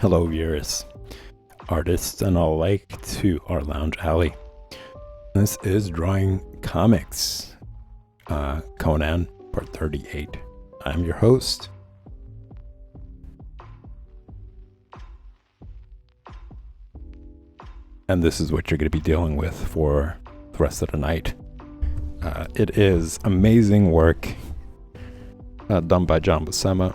Hello, viewers, artists, and all alike to our lounge alley. This is Drawing Comics, Conan, part 38. I'm your host. And this is what you're going to be dealing with for the rest of the night. It is amazing work done by John Buscema.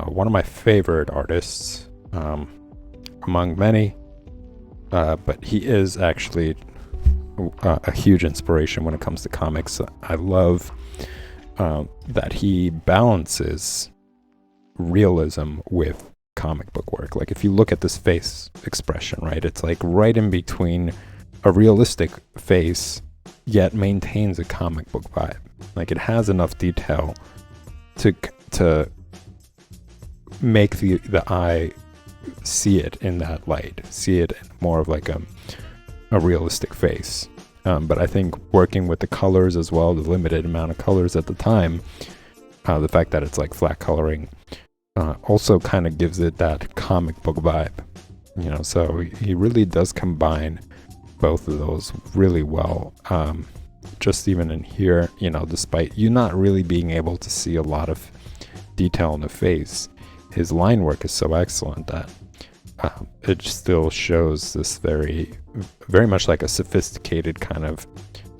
One of my favorite artists among many, but he is actually a huge inspiration when it comes to comics. I love that he balances realism with comic book work. Like, if you look at this face expression, right, it's like right in between a realistic face yet maintains a comic book vibe. Like, it has enough detail to make the eye see it in that light, see it in more of like a realistic face. But I think working with the colors as well, the limited amount of colors at the time, the fact that it's like flat coloring also kind of gives it that comic book vibe, you know. So he really does combine both of those really well. Just even in here, you know, despite you not really being able to see a lot of detail in the face, his line work is so excellent that it still shows this very much like a sophisticated kind of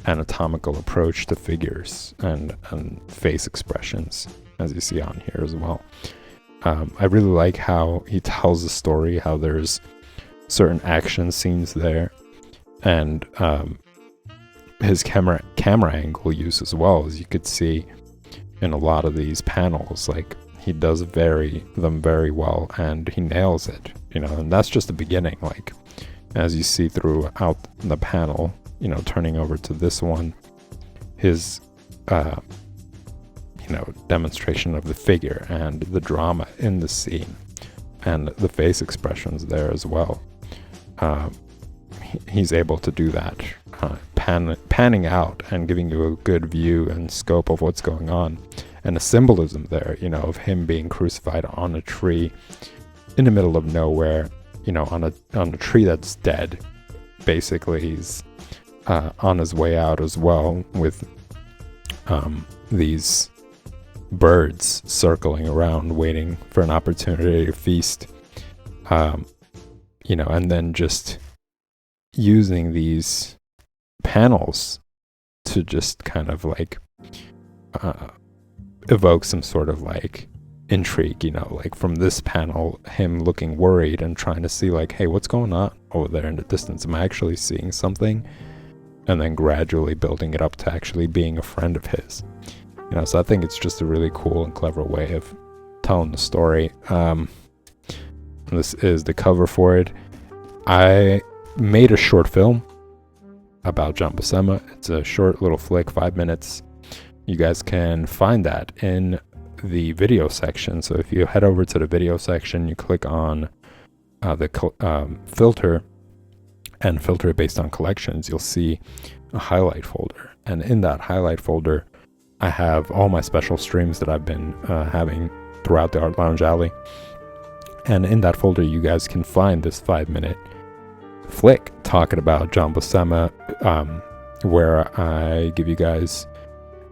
anatomical approach to figures and face expressions, as you see on here as well. I really like how he tells the story, how there's certain action scenes there, and his camera angle use as well, as you could see in a lot of these panels. Like, he does them very well, and he nails it, you know. And that's just the beginning. Like, as you see throughout the panel, you know, turning over to this one, his demonstration of the figure and the drama in the scene and the face expressions there as well. He's able to do that, panning out and giving you a good view and scope of what's going on, and a symbolism there, you know, of him being crucified on a tree in the middle of nowhere, you know, on a tree that's dead. Basically, he's on his way out as well, with these birds circling around waiting for an opportunity to feast, you know, and then just using these panels to just kind of like evoke some sort of like intrigue, you know, like from this panel, him looking worried and trying to see like, hey, what's going on over there in the distance? Am I actually seeing something? And then gradually building it up to actually being a friend of his, you know. So I think it's just a really cool and clever way of telling the story. This is the cover for it. I made a short film about John Buscema. It's a short little flick, 5 minutes. You guys can find that in the video section. So if you head over to the video section, you click on the filter and filter it based on collections, you'll see a highlight folder. And in that highlight folder, I have all my special streams that I've been having throughout the Art Lounge Alley. And in that folder, you guys can find this 5-minute flick talking about John Buscema, where I give you guys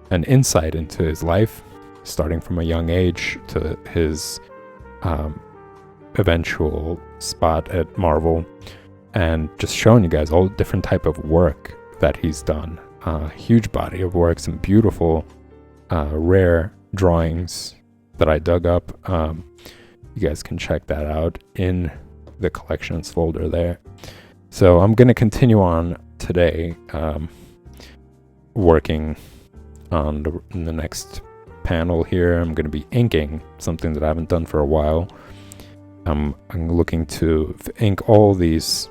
an insight into his life, starting from a young age to his eventual spot at Marvel, and just showing you guys all the different type of work that he's done. Huge body of work, some beautiful, rare drawings that I dug up. You guys can check that out in the collections folder there. So I'm going to continue on today, working on the next panel here. I'm going to be inking something that I haven't done for a while. I'm looking to ink all these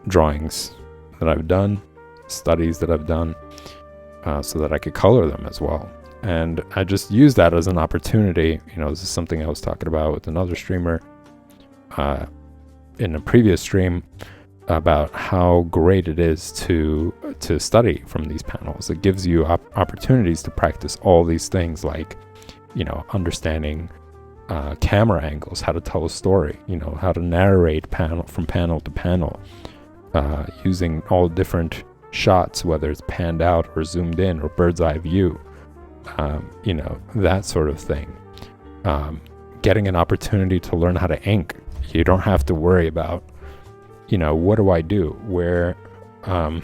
drawings that I've done, studies that I've done, so that I could color them as well. And I just use that as an opportunity. You know, this is something I was talking about with another streamer in a previous stream, about how great it is to study from these panels. It gives you opportunities to practice all these things, like, you know, understanding camera angles, how to tell a story, how to narrate from panel to panel, using all different shots, whether it's panned out or zoomed in or bird's eye view, that sort of thing. Getting an opportunity to learn how to ink. You don't have to worry about, what do I do? Where, when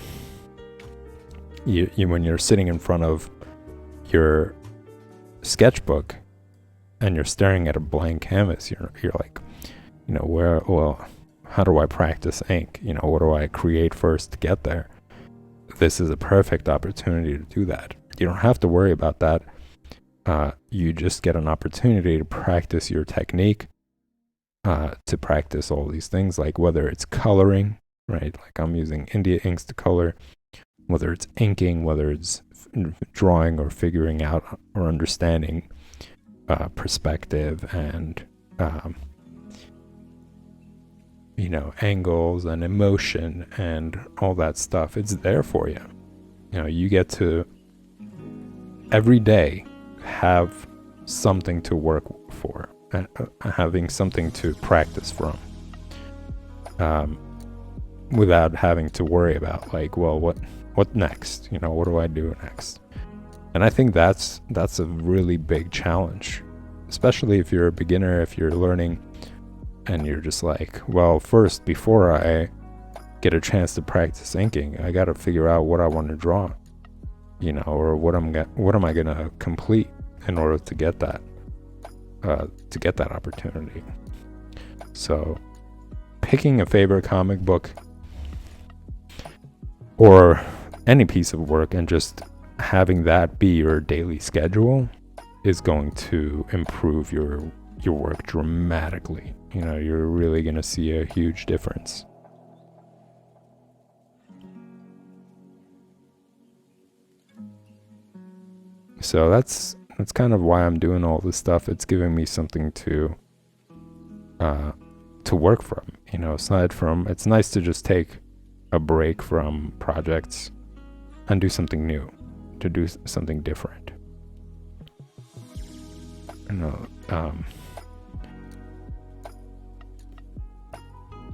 you're sitting in front of your sketchbook and you're staring at a blank canvas, you're like, how do I practice ink? What do I create first to get there? This is a perfect opportunity to do that. You don't have to worry about that. You just get an opportunity to practice your technique, to practice all these things, like whether it's coloring, right? Like I'm using India inks to color, whether it's inking, whether it's drawing or figuring out or understanding perspective and, angles and emotion and all that stuff. It's there for you. You get to every day have something to work for, having something to practice from, without having to worry about like, well, what next? What do I do next? And I think that's a really big challenge, especially if you're a beginner, if you're learning and you're just like, well, first, before I get a chance to practice inking, I got to figure out what I want to draw, or what am I going to complete in order to get that opportunity. So picking a favorite comic book or any piece of work and just having that be your daily schedule is going to improve your work dramatically. You're really going to see a huge difference. So that's kind of why I'm doing all this stuff. It's giving me something to work from. Aside from, it's nice to just take a break from projects and do something new, to do something different.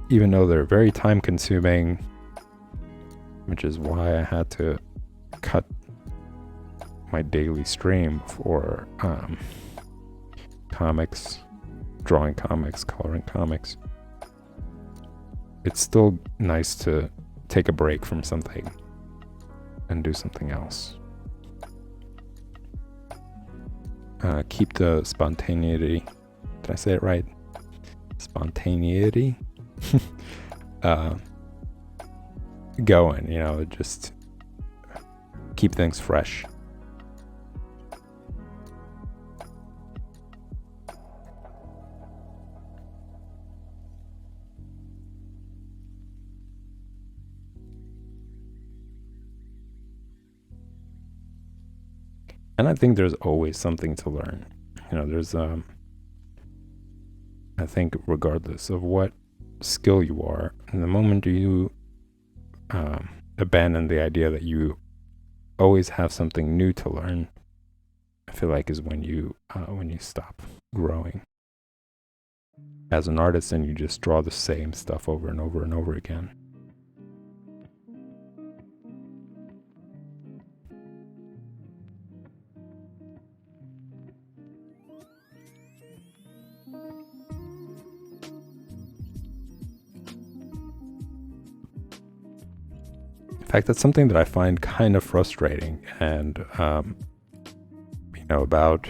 Even though they're very time consuming, which is why I had to cut my daily stream for comics, drawing comics, coloring comics. It's still nice to take a break from something and do something else. Keep the spontaneity. Did I say it right? Spontaneity? Going, just keep things fresh. And I think there's always something to learn. There's, I think regardless of what skill you are, in the moment you abandon the idea that you always have something new to learn, I feel like is when you stop growing as an artist and you just draw the same stuff over and over and over again. In fact, that's something that I find kind of frustrating, and about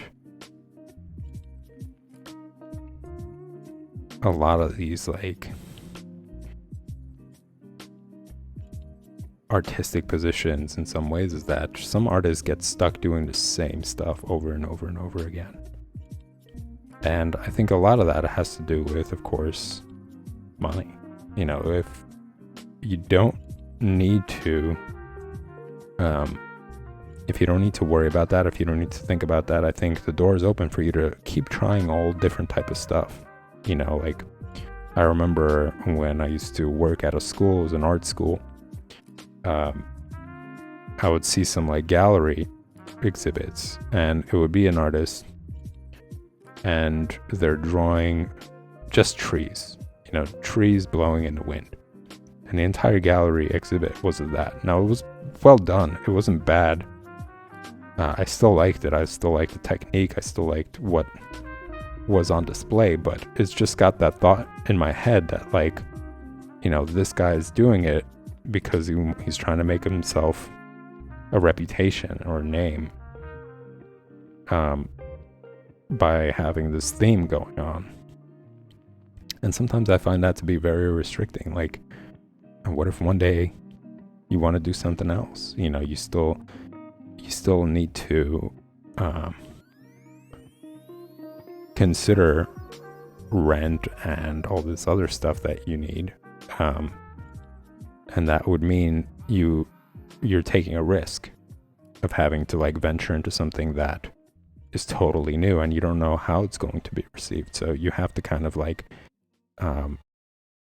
a lot of these like artistic positions in some ways is that some artists get stuck doing the same stuff over and over and over again. And I think a lot of that has to do with, of course, money. If you don't need to if you don't need to worry about that, if you don't need to think about that, I think the door is open for you to keep trying all different type of stuff. Like I remember when I used to work at a school, it was an art school, I would see some like gallery exhibits and it would be an artist and they're drawing just trees, trees blowing in the wind. And the entire gallery exhibit was of that. Now, it was well done. It wasn't bad. I still liked it. I still liked the technique. I still liked what was on display, but it's just got that thought in my head that, like, this guy is doing it because he's trying to make himself a reputation or a name by having this theme going on. And sometimes I find that to be very restricting. Like, what if one day you want to do something else? You still need to consider rent and all this other stuff that you need. And that would mean you're taking a risk of having to, like, venture into something that is totally new, and you don't know how it's going to be received. So you have to kind of, like,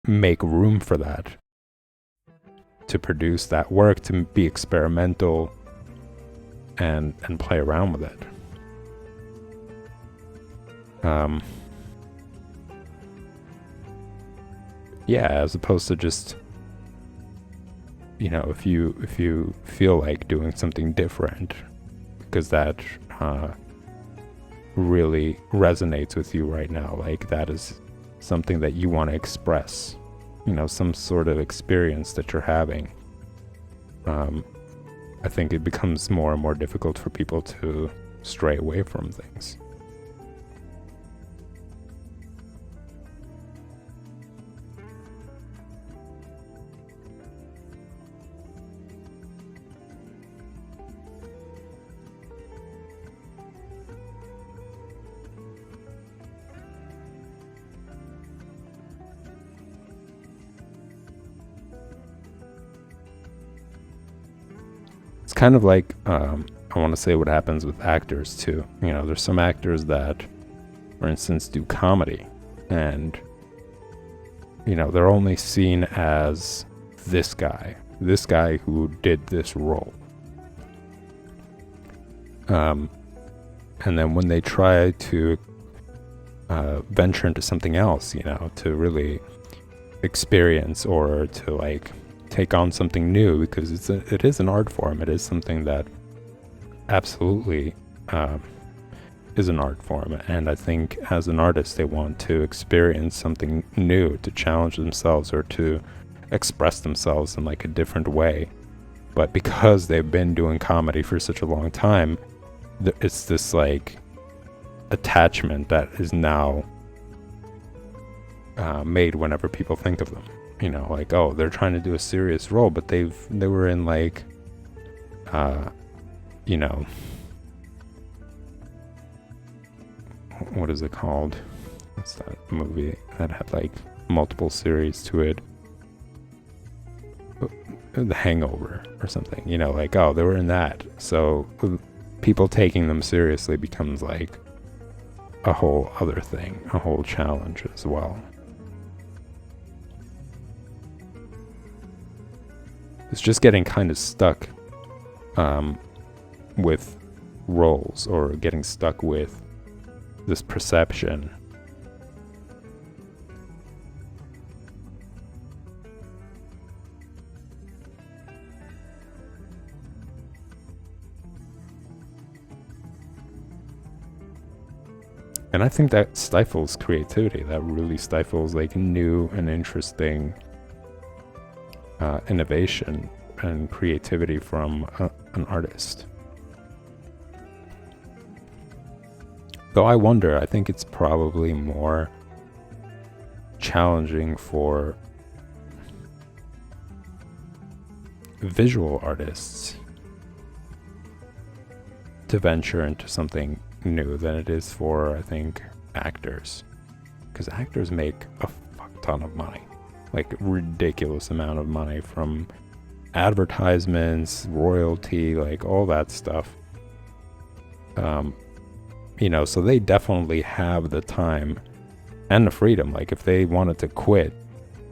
make room for that, to produce that work, to be experimental and play around with it. As opposed to just, if you feel like doing something different because that really resonates with you right now, like that is something that you want to express, some sort of experience that you're having, I think it becomes more and more difficult for people to stray away from things. It's kind of like, I want to say what happens with actors too. There's some actors that, for instance, do comedy, and, they're only seen as this guy who did this role. And then when they try to venture into something else, to really experience or to, like, take on something new, because it is an art form. It is something that absolutely is an art form, and I think as an artist they want to experience something new, to challenge themselves or to express themselves in, like, a different way. But because they've been doing comedy for such a long time, it's this, like, attachment that is now made whenever people think of them. Like, oh, they're trying to do a serious role, but they were in, like, what is it called? What's that movie that had, like, multiple series to it? The Hangover or something. Like, oh, they were in that. So people taking them seriously becomes, like, a whole other thing, a whole challenge as well. It's just getting kind of stuck with roles, or getting stuck with this perception. And I think that stifles creativity. That really stifles, like, new and interesting innovation and creativity from an artist. Though I wonder, I think it's probably more challenging for visual artists to venture into something new than it is for, I think, actors. Because actors make a fuck ton of money. Like, ridiculous amount of money from advertisements, royalty, like, all that stuff. So they definitely have the time and the freedom. Like, if they wanted to quit,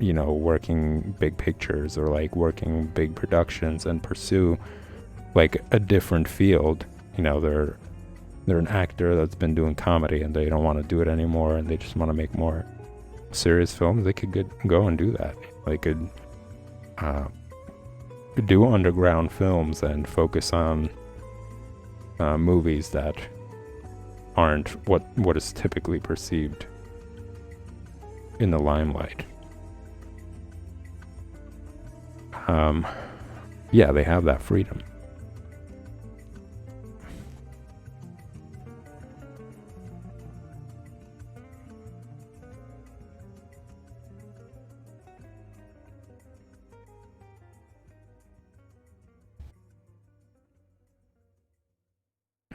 working big pictures or, like, working big productions and pursue, like, a different field, they're an actor that's been doing comedy and they don't want to do it anymore and they just want to make more serious films, they could go and do that. They could do underground films and focus on movies that aren't what is typically perceived in the limelight. Yeah, they have that freedom.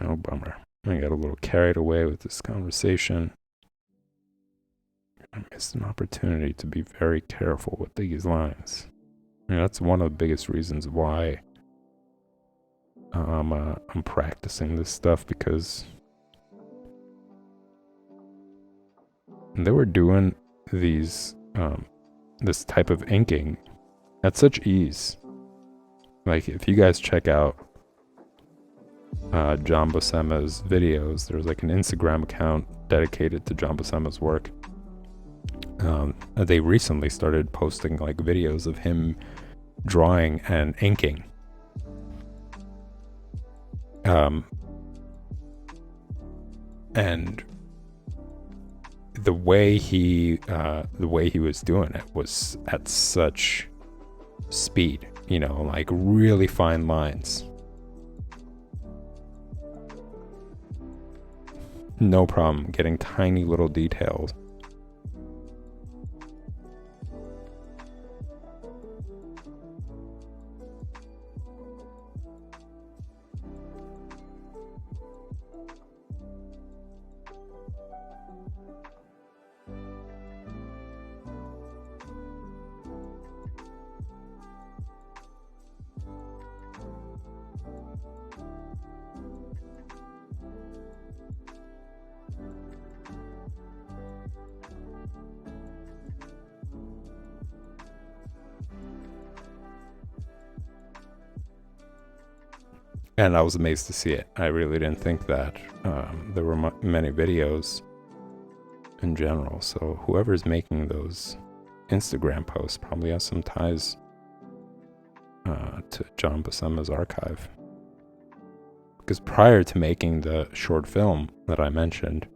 Oh, bummer. I got a little carried away with this conversation. I missed an opportunity to be very careful with these lines. I mean, that's one of the biggest reasons why I'm practicing this stuff, because they were doing these this type of inking at such ease. Like, if you guys check out John Buscema's videos, there's like an Instagram account dedicated to John Buscema's work. They recently started posting like videos of him drawing and inking. And the way he was doing it was at such speed, you know, like really fine lines. No problem getting tiny little details. And I was amazed to see it. I really didn't think that there were many videos in general. So whoever's making those Instagram posts probably has some ties to John Buscema's archive. Because prior to making the short film that I mentioned,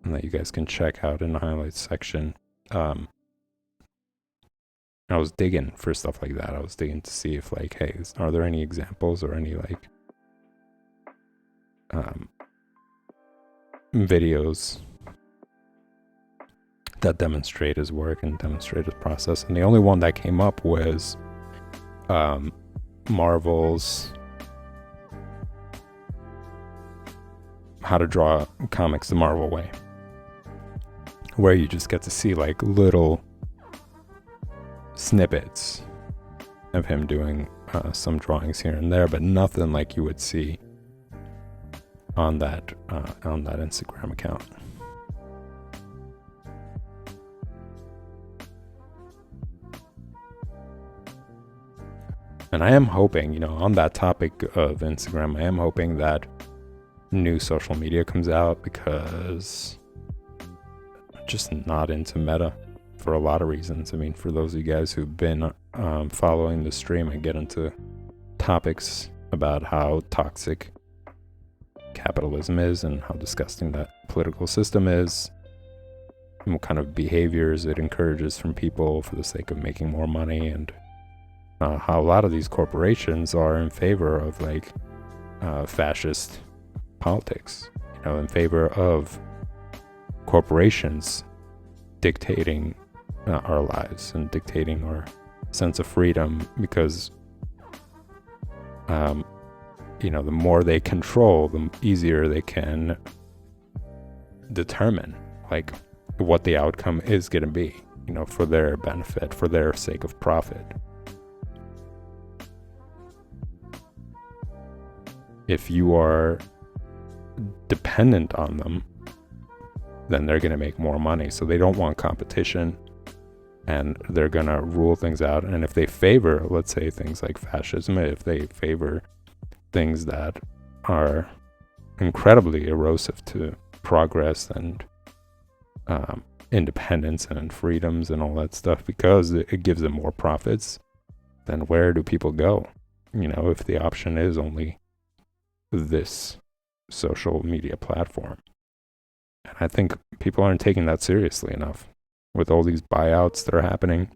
and that you guys can check out in the highlights section, I was digging for stuff like that. I was digging to see if, like, hey, are there any examples or any, like, videos that demonstrate his work and demonstrate his process. And the only one that came up was Marvel's How to Draw Comics the Marvel Way, where you just get to see, like, little snippets of him doing some drawings here and there, but nothing like you would see on that Instagram account. And I am hoping, you know, on that topic of Instagram, I am hoping that new social media comes out, because I'm just not into Meta for a lot of reasons. I mean, for those of you guys who've been following the stream, I get into topics about how toxic capitalism is and how disgusting that political system is, and what kind of behaviors it encourages from people for the sake of making more money, and how a lot of these corporations are in favor of, like, fascist politics, you know, in favor of corporations dictating our lives and dictating our sense of freedom, because you know, the more they control, the easier they can determine, like, what the outcome is going to be, you know, for their benefit, for their sake of profit. If you are dependent on them, then they're going to make more money. So they don't want competition, and they're going to rule things out. And if they favor, let's say, things like fascism, if they favor things that are incredibly erosive to progress and independence and freedoms and all that stuff, because it gives them more profits. Then where do people go? If the option is only this social media platform. And I think people aren't taking that seriously enough with all these buyouts that are happening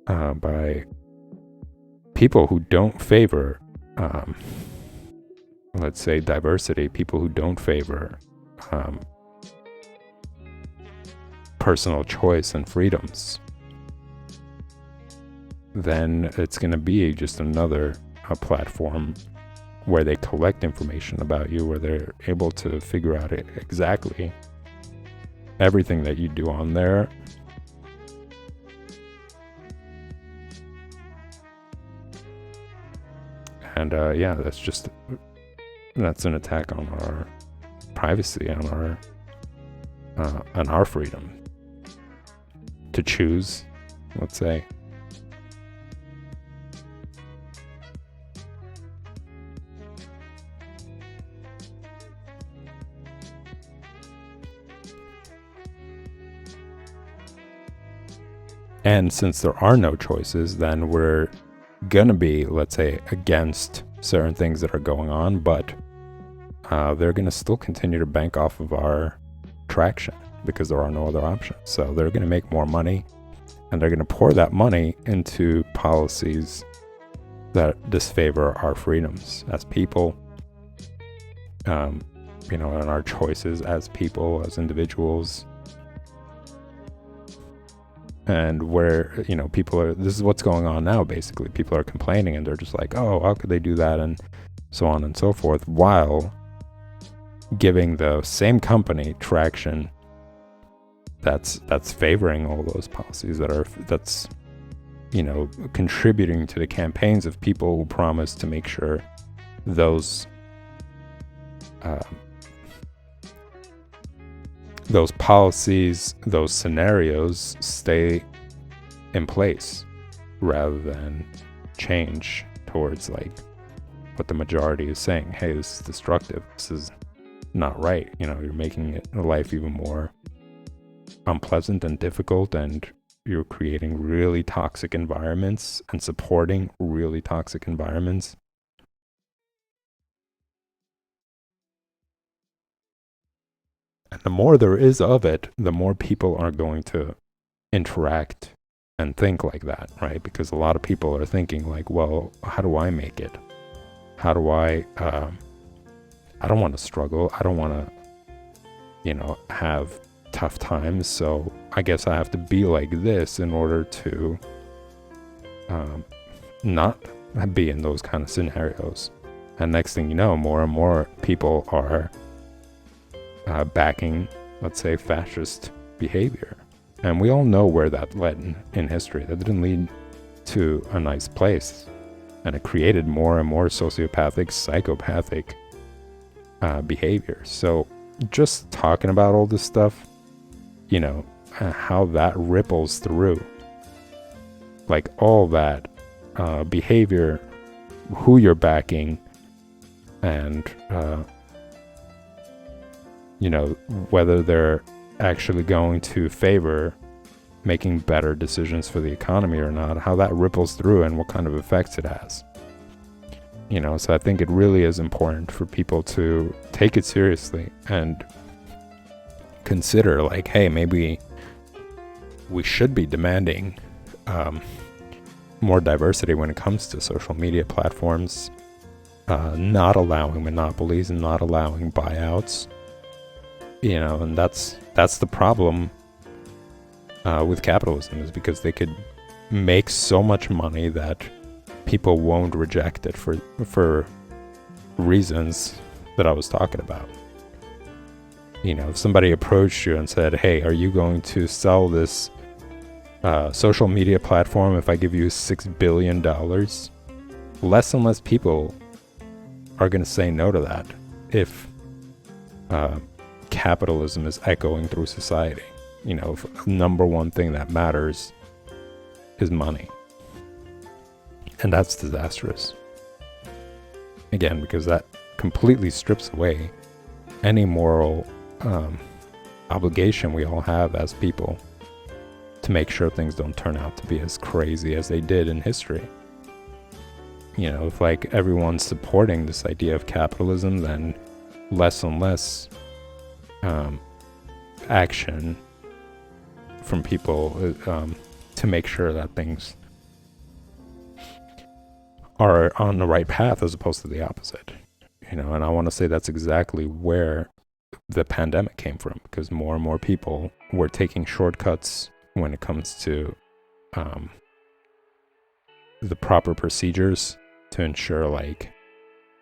by people who don't favor, let's say, diversity, people who don't favor personal choice and freedoms. Then it's going to be just another platform where they collect information about you, where they're able to figure out exactly everything that you do on there. And that's an attack on our privacy, on our freedom to choose, let's say. And since there are no choices, then we're gonna be, let's say, against certain things that are going on, but they're gonna still continue to bank off of our traction because there are no other options. So they're gonna make more money, and they're gonna pour that money into policies that disfavor our freedoms as people, and our choices as people, as individuals. And where, people are, this is what's going on now, basically. People are complaining and they're just like, oh, how could they do that? And so on and so forth, while giving the same company traction that's favoring all those policies that's contributing to the campaigns of people who promise to make sure those policies, those scenarios stay in place rather than change towards like what the majority is saying. Hey, this is destructive. This is not right. You're making life even more unpleasant and difficult, and you're creating really toxic environments and supporting really toxic environments. And the more there is of it, the more people are going to interact and think like that, right? Because a lot of people are thinking like, well, how do I make it? How do I don't want to struggle. I don't want to, have tough times. So I guess I have to be like this in order to not be in those kind of scenarios. And next thing you know, more and more people are backing, let's say, fascist behavior. And we all know where that led in history. That didn't lead to a nice place. And it created more and more sociopathic, psychopathic behavior. So just talking about all this stuff, how that ripples through. Like all that behavior, who you're backing, and whether they're actually going to favor making better decisions for the economy or not, how that ripples through and what kind of effects it has. So I think it really is important for people to take it seriously and consider like, hey, maybe we should be demanding more diversity when it comes to social media platforms, not allowing monopolies and not allowing buyouts. And that's the problem with capitalism, is because they could make so much money that people won't reject it for reasons that I was talking about. If somebody approached you and said, hey, are you going to sell this social media platform if I give you $6 billion? Less and less people are going to say no to that if capitalism is echoing through society. Number one thing that matters is money. And that's disastrous. Again, because that completely strips away any moral obligation we all have as people to make sure things don't turn out to be as crazy as they did in history. If like everyone's supporting this idea of capitalism, then less and less action from people to make sure that things are on the right path as opposed to the opposite. And I want to say that's exactly where the pandemic came from, because more and more people were taking shortcuts when it comes to the proper procedures to ensure, like,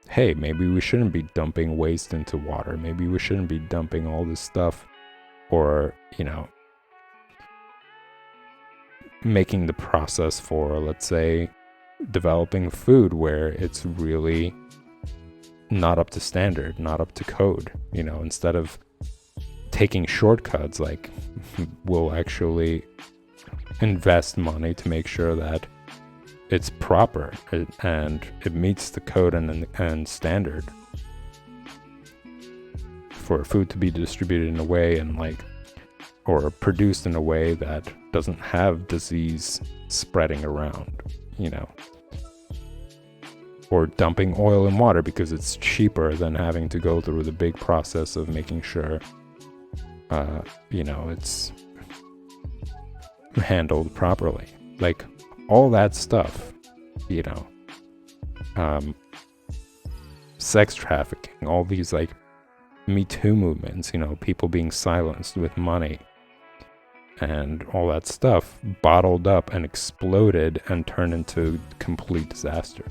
hey, maybe we shouldn't be dumping waste into water. Maybe we shouldn't be dumping all this stuff, or, making the process for, let's say, developing food where it's really not up to standard, not up to code. Instead of taking shortcuts, like, we'll actually invest money to make sure that it's proper and it meets the code and standard for food to be distributed in a way or produced in a way that doesn't have disease spreading around, or dumping oil in water because it's cheaper than having to go through the big process of making sure it's handled properly. Like, all that stuff, sex trafficking, all these, like, Me Too movements, people being silenced with money and all that stuff bottled up and exploded and turned into complete disaster.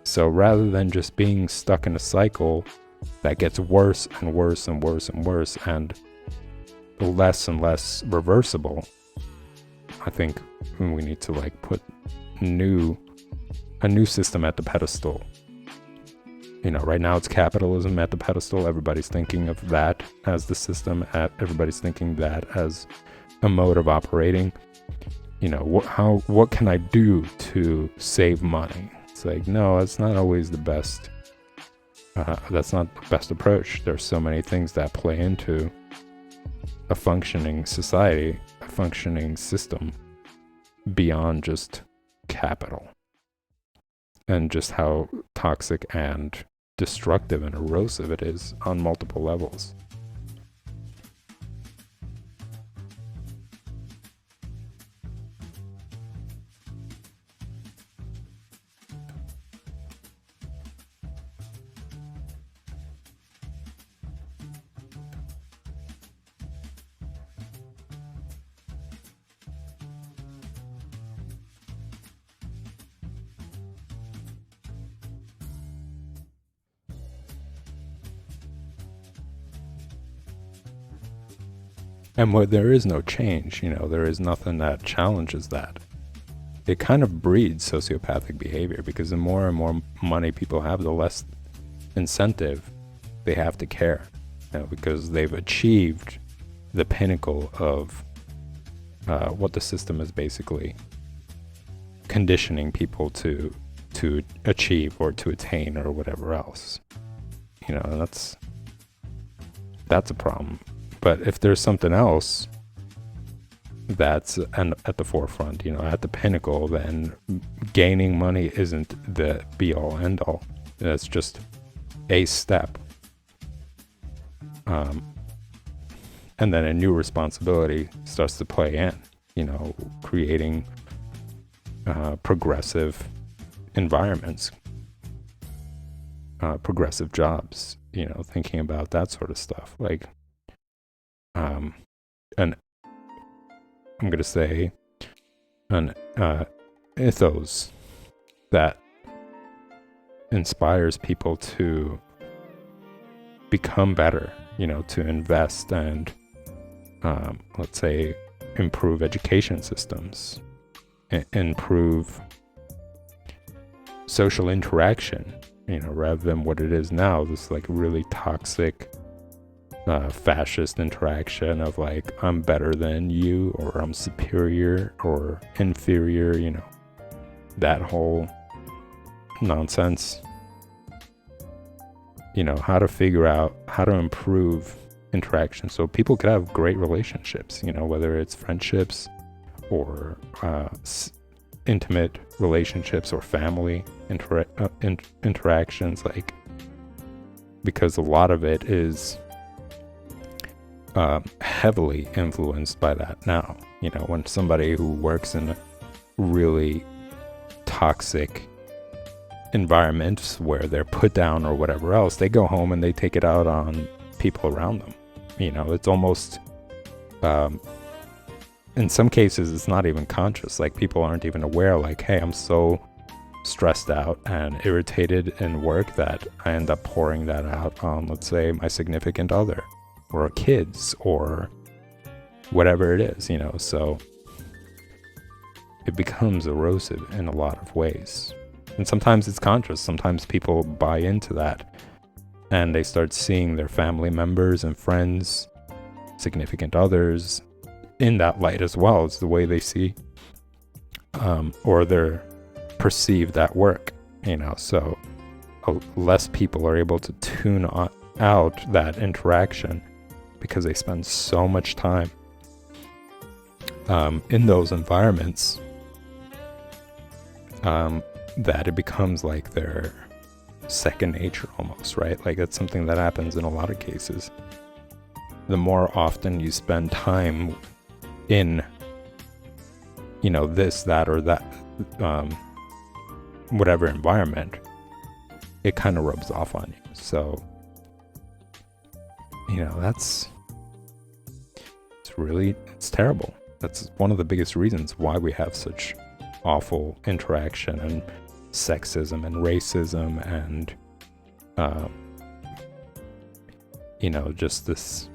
So rather than just being stuck in a cycle that gets worse and worse and worse and worse and less reversible, I think we need to, like, put a new system at the pedestal. Right now it's capitalism at the pedestal. Everybody's thinking of that as the system. Everybody's thinking that as a mode of operating. What can I do to save money? It's like, no, it's not always the best. That's not the best approach. There's so many things that play into a functioning society, a functioning system, beyond just capital, and just how toxic and destructive and erosive it is on multiple levels. And where there is no change, there is nothing that challenges that. It kind of breeds sociopathic behavior, because the more and more money people have, the less incentive they have to care, because they've achieved the pinnacle of what the system is basically conditioning people to achieve or to attain or whatever else. And that's a problem. But if there's something else that's at the forefront, at the pinnacle, then gaining money isn't the be-all, end-all. That's just a step. And then a new responsibility starts to play in, creating progressive environments, progressive jobs, thinking about that sort of stuff. Like, and I'm going to say an ethos that inspires people to become better, to invest and, let's say, improve education systems, improve social interaction, rather than what it is now, this, like, really toxic fascist interaction of, like, I'm better than you, or I'm superior or inferior, that whole nonsense. how to figure out how to improve interaction so people could have great relationships, whether it's friendships or intimate relationships or family interactions, because a lot of it is heavily influenced by that now. When somebody who works in a really toxic environments where they're put down or whatever else, they go home and they take it out on people around them. It's almost in some cases it's not even conscious. People aren't even aware, hey, I'm so stressed out and irritated in work that I end up pouring that out on, let's say, my significant other or kids or whatever it is, so it becomes erosive in a lot of ways. And sometimes it's conscious. Sometimes people buy into that and they start seeing their family members and friends, significant others in that light as well. It's the way they see or they're perceived at work, so less people are able to tune out that interaction because they spend so much time in those environments that it becomes like their second nature almost, right? That's something that happens in a lot of cases. The more often you spend time in, this, that, or that, whatever environment, it kind of rubs off on you. So, it's terrible. That's one of the biggest reasons why we have such awful interaction and sexism and racism and just this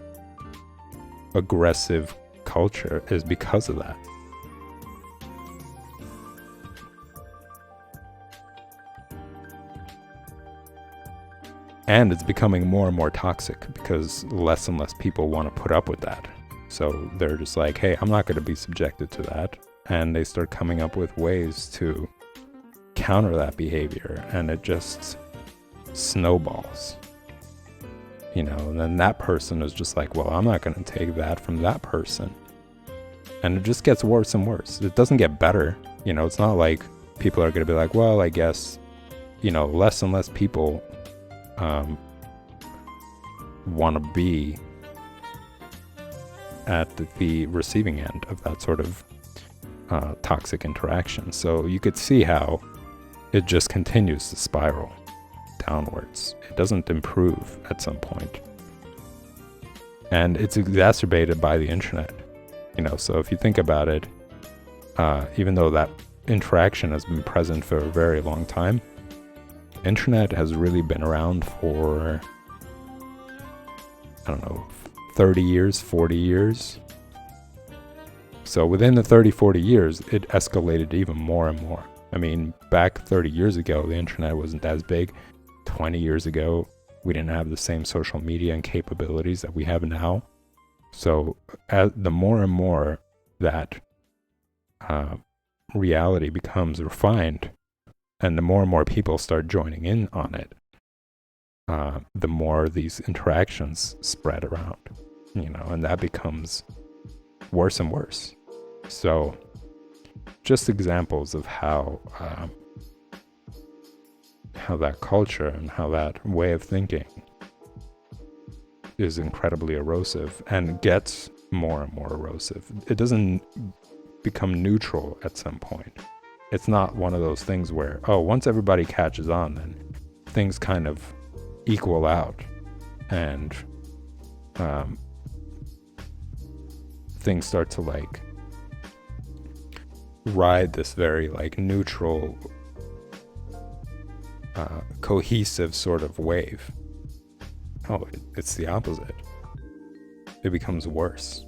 aggressive culture is because of that. And it's becoming more and more toxic because less and less people want to put up with that. So they're just like, hey, I'm not going to be subjected to that. And they start coming up with ways to counter that behavior, and it just snowballs. And then that person is just like, well, I'm not going to take that from that person. And it just gets worse and worse. It doesn't get better. It's not like people are going to be like, well, I guess, less and less people want to be at the receiving end of that sort of toxic interaction. So you could see how it just continues to spiral downwards. It doesn't improve at some point. And it's exacerbated by the internet. So if you think about it, even though that interaction has been present for a very long time, internet has really been around for, 30 years, 40 years. So within the 30, 40 years, it escalated even more and more. Back 30 years ago, the internet wasn't as big. 20 years ago, we didn't have the same social media and capabilities that we have now. So the more and more that reality becomes refined, and the more and more people start joining in on it, the more these interactions spread around, and that becomes worse and worse. So just examples of how that culture and how that way of thinking is incredibly erosive and gets more and more erosive. It doesn't become neutral at some point. It's not one of those things where, once everybody catches on, then things kind of equal out and things start to ride this very neutral, cohesive sort of wave. It's the opposite. It becomes worse.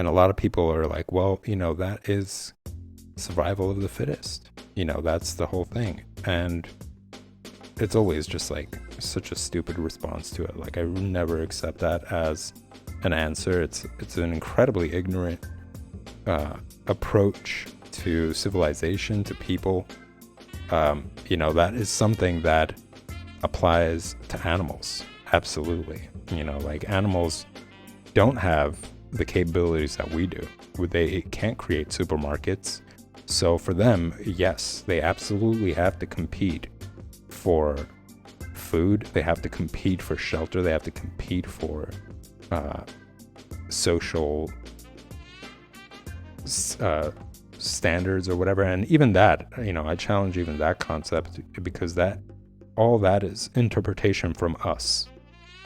And a lot of people are like, well, that is survival of the fittest. That's the whole thing. And it's always just like such a stupid response to it. Like, I never accept that as an answer. It's an incredibly ignorant approach to civilization, to people. That is something that applies to animals. Absolutely. Like, animals don't have the capabilities that we do. They can't create supermarkets. So for them, yes, they absolutely have to compete for food. They have to compete for shelter. They have to compete for social standards or whatever. And even that, I challenge even that concept, because all that is interpretation from us.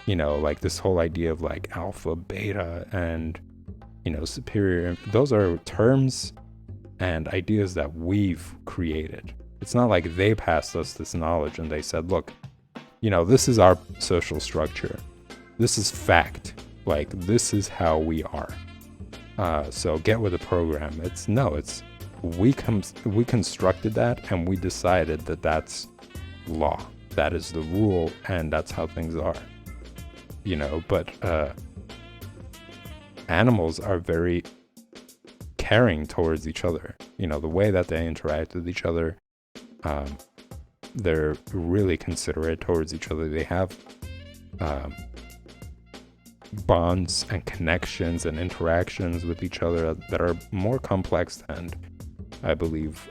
Like this whole idea of like alpha, beta, and superior. Those are terms and ideas that we've created. It's not like they passed us this knowledge and they said, look, this is our social structure. This is fact. Like, this is how we are. So get with the program. We constructed that, and we decided that that's law. That is the rule, and that's how things are. But animals are very caring towards each other. The way that they interact with each other, they're really considerate towards each other. They have bonds and connections and interactions with each other that are more complex than I believe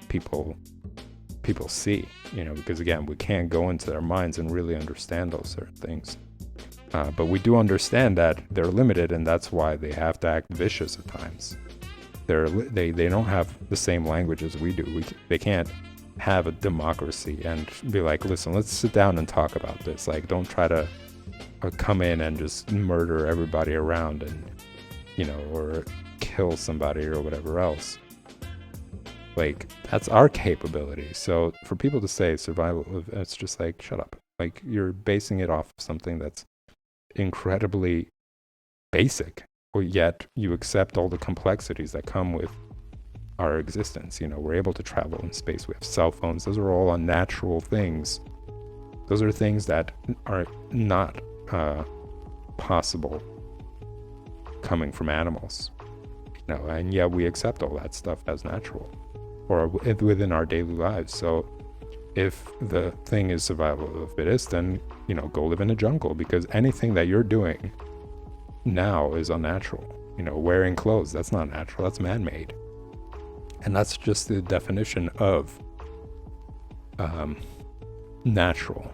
people see, because again, we can't go into their minds and really understand those certain things. But we do understand that they're limited, and that's why they have to act vicious at times. They don't have the same language as we do. They can't have a democracy and be like, listen, let's sit down and talk about this. Like, don't try to come in and just murder everybody around and, or kill somebody or whatever else. Like, that's our capability. So for people to say survival, it's just like, shut up. Like, you're basing it off of something that's incredibly basic, but yet you accept all the complexities that come with our existence. We're able to travel in space. We have cell phones. Those are all unnatural things. Those are things that are not possible coming from animals. And yet we accept all that stuff as natural or within our daily lives. So if the thing is survival of the fittest, then, go live in a jungle, because anything that you're doing now is unnatural. Wearing clothes, that's not natural, that's man-made. And that's just the definition of natural,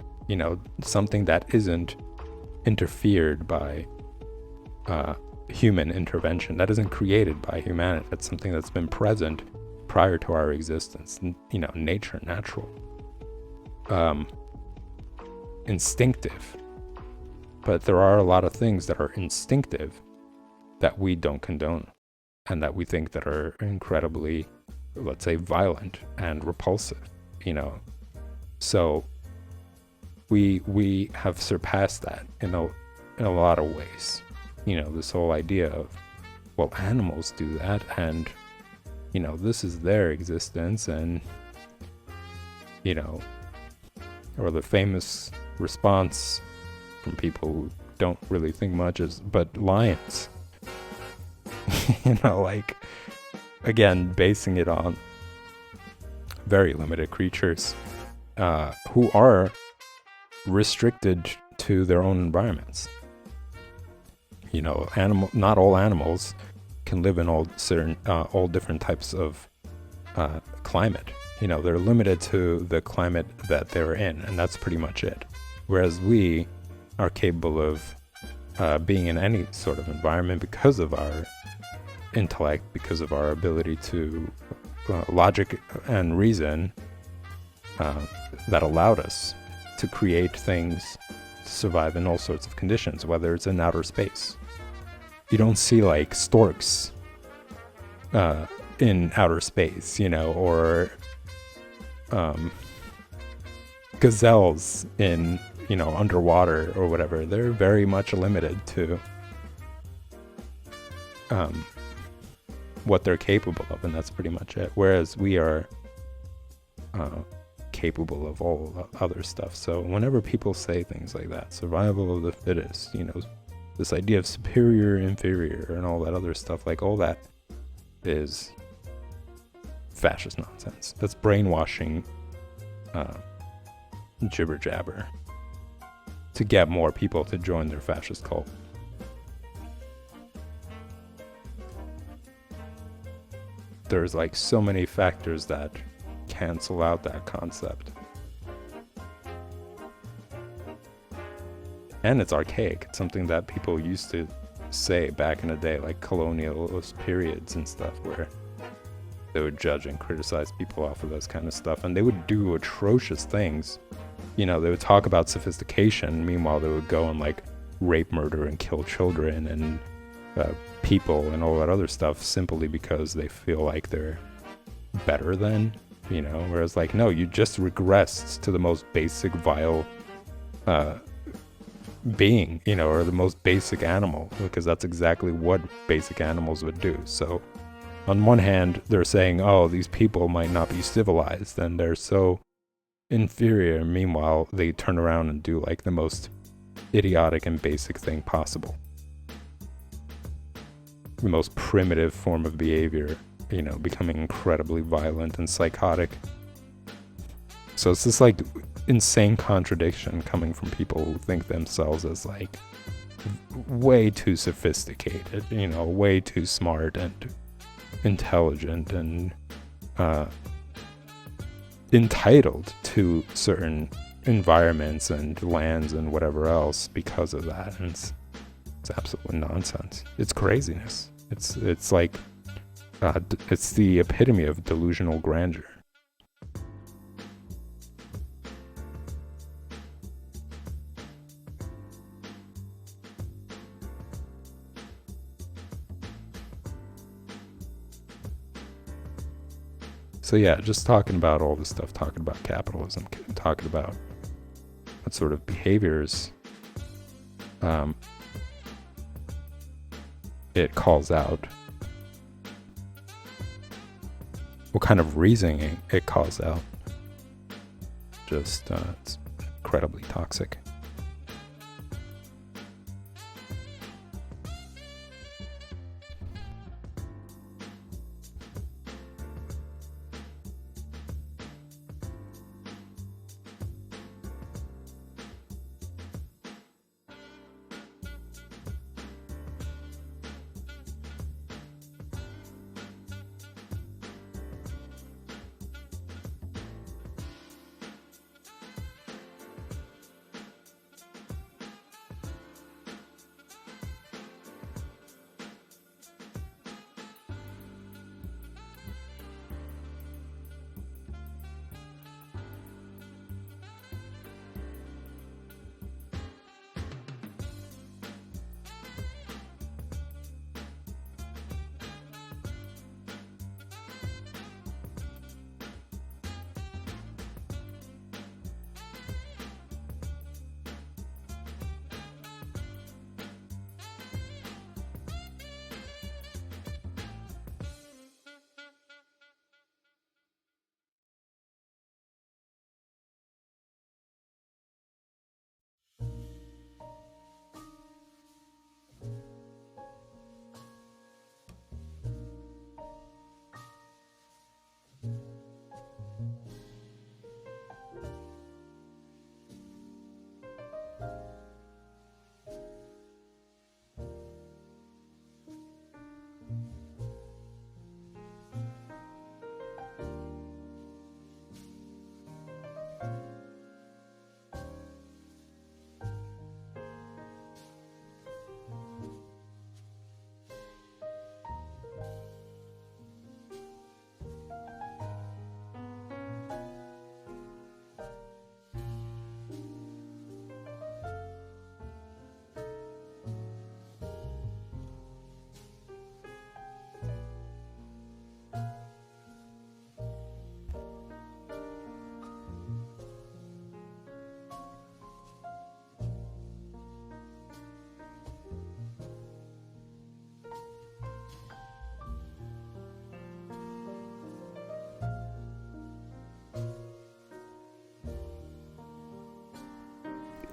something that isn't interfered by human intervention, that isn't created by humanity. That's something that's been present prior to our existence. Nature, natural. Instinctive. But there are a lot of things that are instinctive that we don't condone, and that we think that are incredibly, let's say, violent and repulsive, So we have surpassed that in a lot of ways. This whole idea of, well, animals do that, and this is their existence, and or the famous response from people who don't really think much is, but lions. Like, again, basing it on very limited creatures who are restricted to their own environments. Not all animals can live in all different types of climate. They're limited to the climate that they're in, and that's pretty much it. Whereas we are capable of being in any sort of environment because of our intellect, because of our ability to logic and reason that allowed us to create things to survive in all sorts of conditions, whether it's in outer space. You don't see like storks in outer space, or gazelles in, underwater or whatever. They're very much limited to what they're capable of, and that's pretty much it. Whereas we are capable of all other stuff. So whenever people say things like that, survival of the fittest, this idea of superior, inferior, and all that other stuff, like all that is fascist nonsense. That's brainwashing jibber jabber to get more people to join their fascist cult. There's like so many factors that cancel out that concept. And it's archaic. It's something that people used to say back in the day, like colonialist periods and stuff, where they would judge and criticize people off of those kind of stuff. And they would do atrocious things. They would talk about sophistication. Meanwhile, they would go and like rape, murder, and kill children and people and all that other stuff simply because they feel like they're better than, whereas like, no, you just regressed to the most basic vile being, or the most basic animal, because that's exactly what basic animals would do. So on one hand, they're saying, oh, these people might not be civilized and they're so inferior. Meanwhile, they turn around and do like the most idiotic and basic thing possible. The most primitive form of behavior, becoming incredibly violent and psychotic. So it's this like insane contradiction coming from people who think themselves as like way too sophisticated, way too smart and intelligent and entitled to certain environments and lands and whatever else because of that. And it's absolute nonsense. It's craziness. It's like it's the epitome of delusional grandeur. So yeah, just talking about all this stuff, talking about capitalism, talking about what sort of behaviors it calls out, what kind of reasoning it calls out. Just it's incredibly toxic.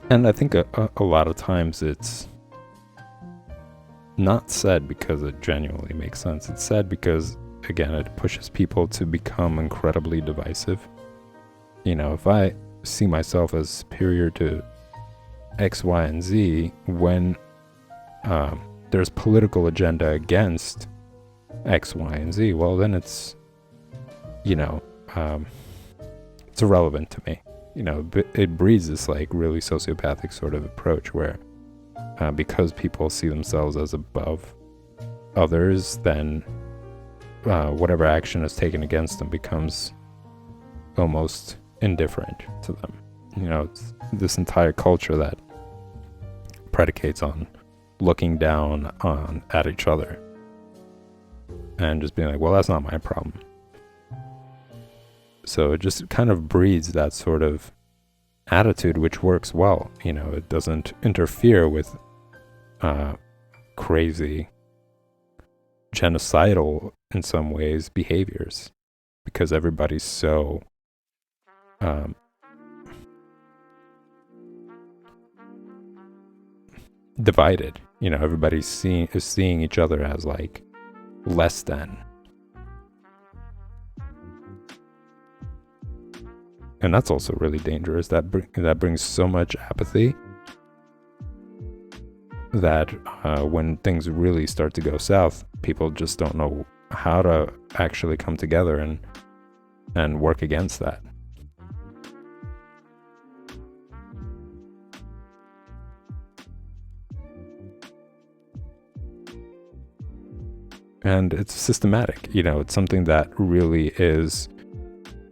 And I think a lot of times it's not said because it genuinely makes sense. It's said because, again, it pushes people to become incredibly divisive. You know, if I see myself as superior to X, Y, and Z, when there's political agenda against X, Y, and Z, well, then it's, you know, it's irrelevant to me. You know, it breeds this like really sociopathic sort of approach where because people see themselves as above others, then whatever action is taken against them becomes almost indifferent to them. You know, it's this entire culture that predicates on looking down at each other and just being like, well, that's not my problem. So it just kind of breeds that sort of attitude, which works well. You know, it doesn't interfere with crazy, genocidal, in some ways, behaviors, because everybody's so divided. You know, everybody's seeing each other as like less than. And that's also really dangerous. That brings so much apathy that when things really start to go south, people just don't know how to actually come together and work against that. And it's systematic. You know, it's something that really is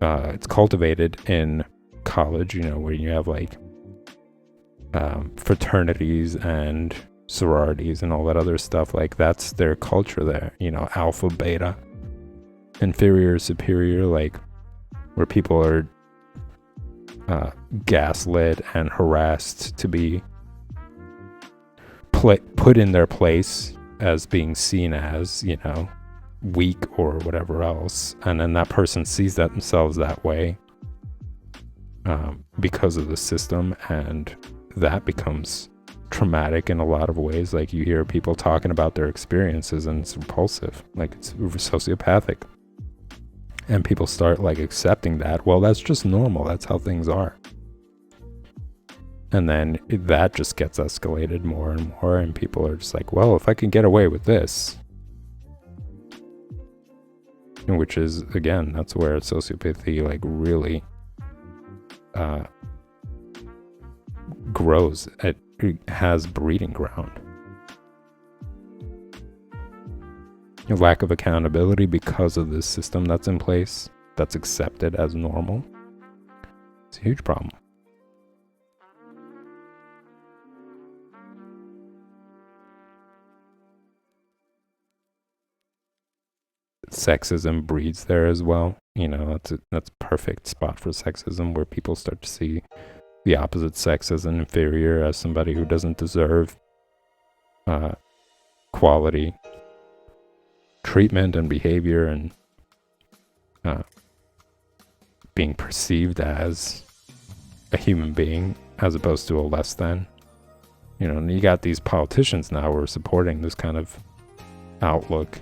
it's cultivated in college, you know, where you have like fraternities and sororities and all that other stuff. Like that's their culture there, you know, alpha, beta, inferior, superior, like where people are gaslit and harassed to be put in their place as being seen as, you know, weak or whatever else, and then that person sees that themselves that way because of the system, and that becomes traumatic in a lot of ways. Like you hear people talking about their experiences and it's repulsive, like it's sociopathic, and people start like accepting that, well, that's just normal, that's how things are. And then that just gets escalated more and more, and people are just like, well, if I can get away with this, which is, again, that's where sociopathy like really grows. It has breeding ground. Lack of accountability because of this system that's in place, that's accepted as normal. It's a huge problem. Sexism breeds there as well. You know, that's a perfect spot for sexism, where people start to see the opposite sex as an inferior, as somebody who doesn't deserve quality treatment and behavior, and being perceived as a human being as opposed to a less than. You know, and you got these politicians now who are supporting this kind of outlook.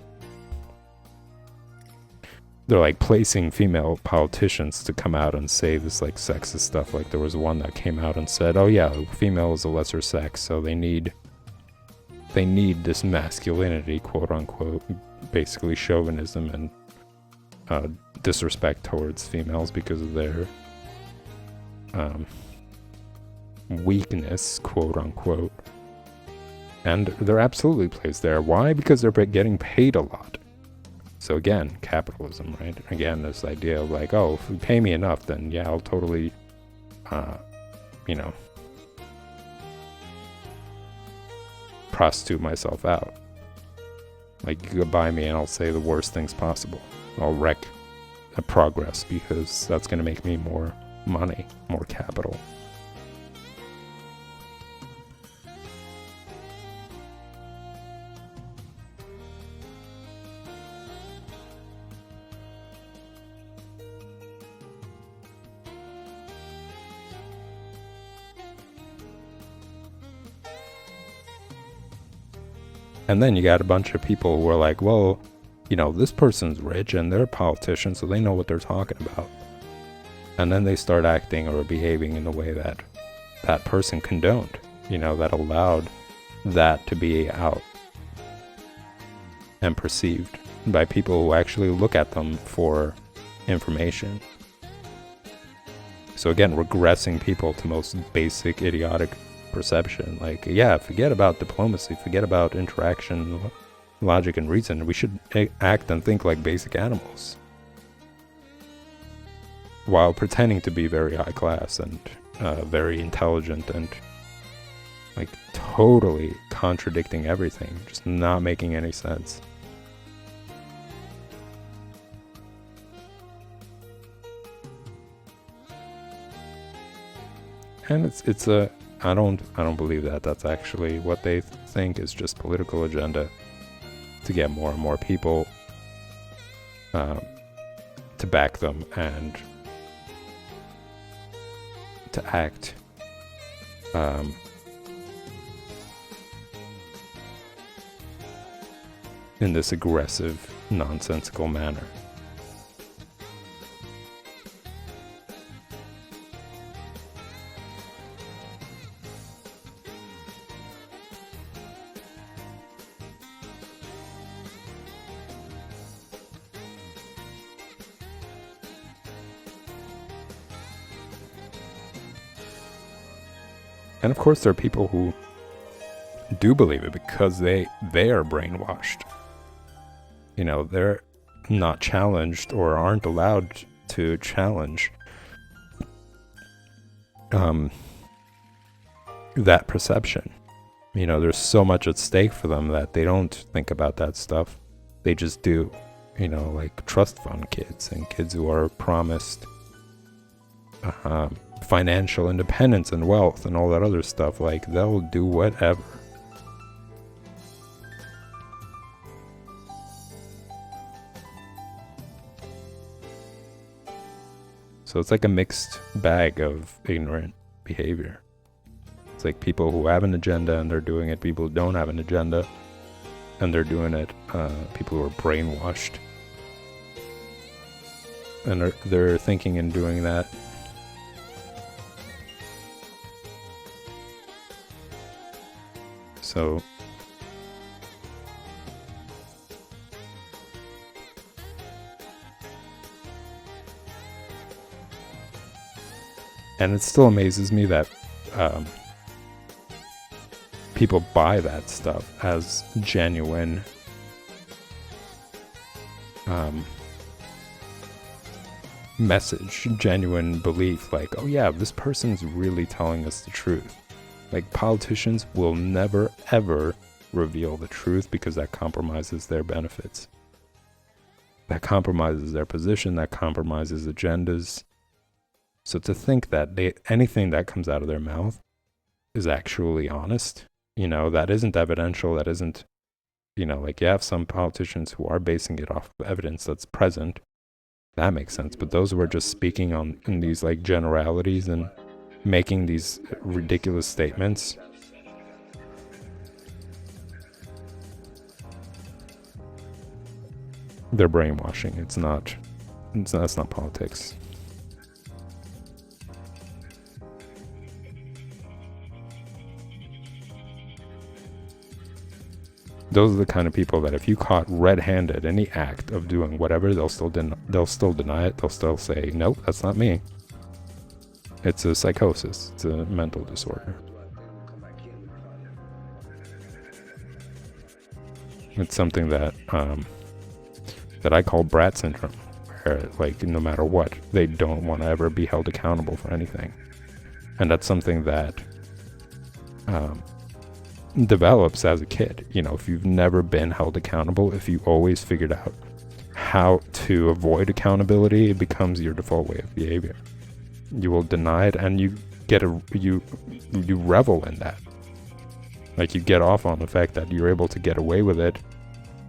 They're like placing female politicians to come out and say this like sexist stuff. Like there was one that came out and said, oh yeah, female is a lesser sex, so they need this masculinity, quote unquote, basically chauvinism and disrespect towards females because of their weakness, quote unquote. And they're absolutely placed there. Why? Because they're getting paid a lot. So again, capitalism, right? Again, this idea of like, oh, if you pay me enough, then yeah, I'll totally, you know, prostitute myself out. Like, you could buy me and I'll say the worst things possible. I'll wreck the progress because that's going to make me more money, more capital. And then you got a bunch of people who are like, well, you know, this person's rich and they're a politician, so they know what they're talking about. And then they start acting or behaving in a way that that person condoned, you know, that allowed that to be out and perceived by people who actually look at them for information. So again, regressing people to most basic idiotic perception. Like, yeah, forget about diplomacy, forget about interaction, logic, and reason. We should act and think like basic animals, while pretending to be very high class and very intelligent and like totally contradicting everything, just not making any sense. And it's a I don't believe that that's actually what they think is just political agenda to get more and more people to back them and to act in this aggressive, nonsensical manner. And of course, there are people who do believe it because they are brainwashed. You know, they're not challenged or aren't allowed to challenge that perception. You know, there's so much at stake for them that they don't think about that stuff. They just do. You know, like trust fund kids and kids who are promised financial independence and wealth and all that other stuff. Like, they'll do whatever. So it's like a mixed bag of ignorant behavior. It's like people who have an agenda and they're doing it, people who don't have an agenda and they're doing it, people who are brainwashed and they're thinking and doing that. So and it still amazes me that people buy that stuff as genuine message, genuine belief, like, oh yeah, this person's really telling us the truth. Like, politicians will never ever reveal the truth because that compromises their benefits. That compromises their position, that compromises agendas. So to think that anything that comes out of their mouth is actually honest, you know, that isn't evidential, that isn't, you know, like, you have some politicians who are basing it off of evidence that's present. That makes sense. But those who are just speaking in these like generalities and making these ridiculous statements, they're brainwashing. That's not politics. Those are the kind of people that if you caught red-handed in the act of doing whatever, they'll still deny it. They'll still say, nope, that's not me. It's a psychosis. It's a mental disorder. It's something that I call brat syndrome, where, like, no matter what, they don't want to ever be held accountable for anything. And that's something that develops as a kid. You know, if you've never been held accountable, if you always figured out how to avoid accountability, it becomes your default way of behavior. You will deny it, and you revel in that. Like, you get off on the fact that you're able to get away with it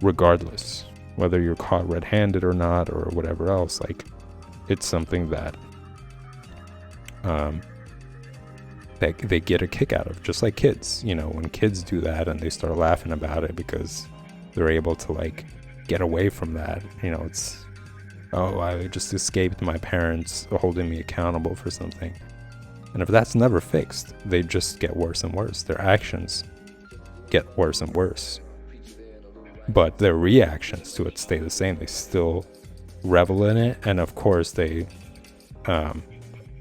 regardless, whether you're caught red-handed or not, or whatever else. Like, it's something that that they get a kick out of, just like kids. You know, when kids do that and they start laughing about it because they're able to like get away from that. You know, it's, oh, I just escaped my parents holding me accountable for something. And if that's never fixed, they just get worse and worse. Their actions get worse and worse. But their reactions to it stay the same. They still revel in it. And of course, they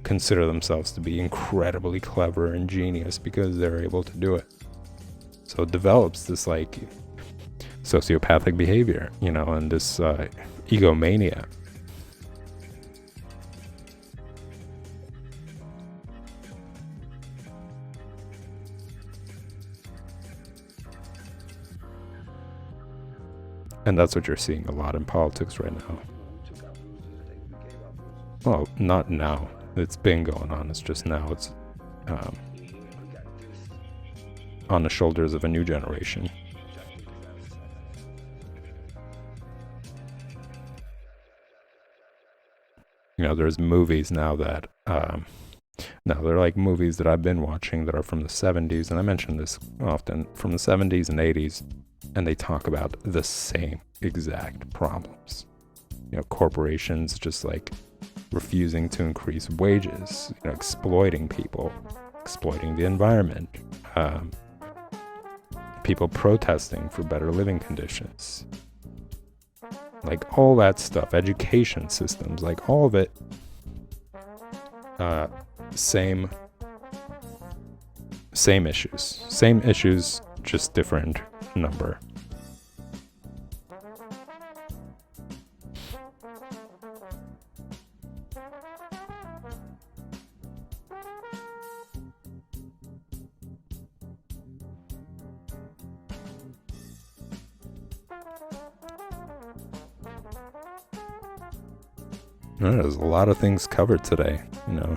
consider themselves to be incredibly clever and genius because they're able to do it. So it develops this like sociopathic behavior, you know, and this egomania. And that's what you're seeing a lot in politics right now. Well, not now. It's been going on. It's just now it's on the shoulders of a new generation. You know, there's movies now that now they're like movies that I've been watching that are from the 70s, and I mention this often, from the 70s and 80s, and they talk about the same exact problems. You know, corporations just like refusing to increase wages, you know, exploiting people, exploiting the environment, people protesting for better living conditions, like all that stuff, education systems, like all of it, same issues, just different number. There's a lot of things covered today, you know.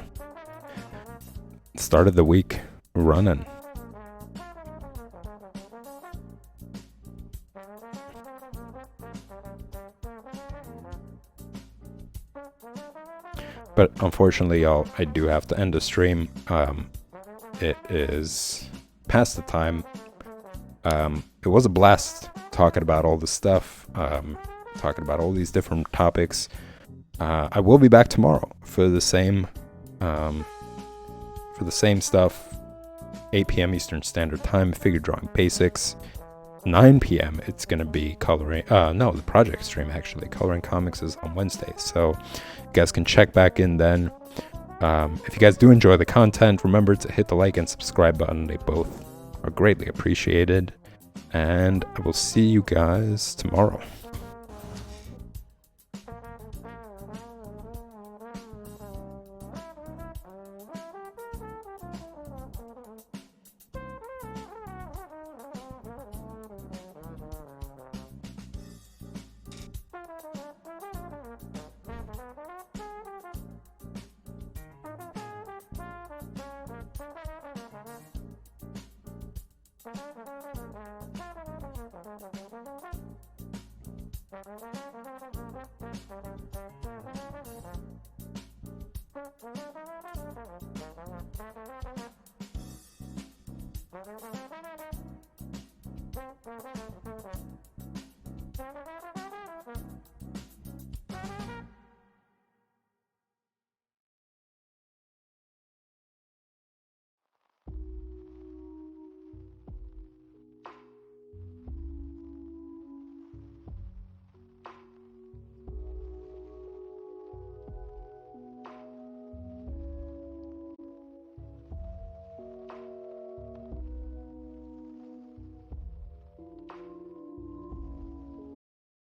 Started the week running. But unfortunately, y'all, I do have to end the stream. It is past the time. It was a blast talking about all this stuff, talking about all these different topics. I will be back tomorrow for the same stuff. 8 p.m. Eastern Standard Time, figure drawing basics. 9 p.m. it's gonna be coloring. The project stream actually. Coloring comics is on Wednesdays, so you guys can check back in then. If you guys do enjoy the content, remember to hit the like and subscribe button. They both are greatly appreciated, and I will see you guys tomorrow.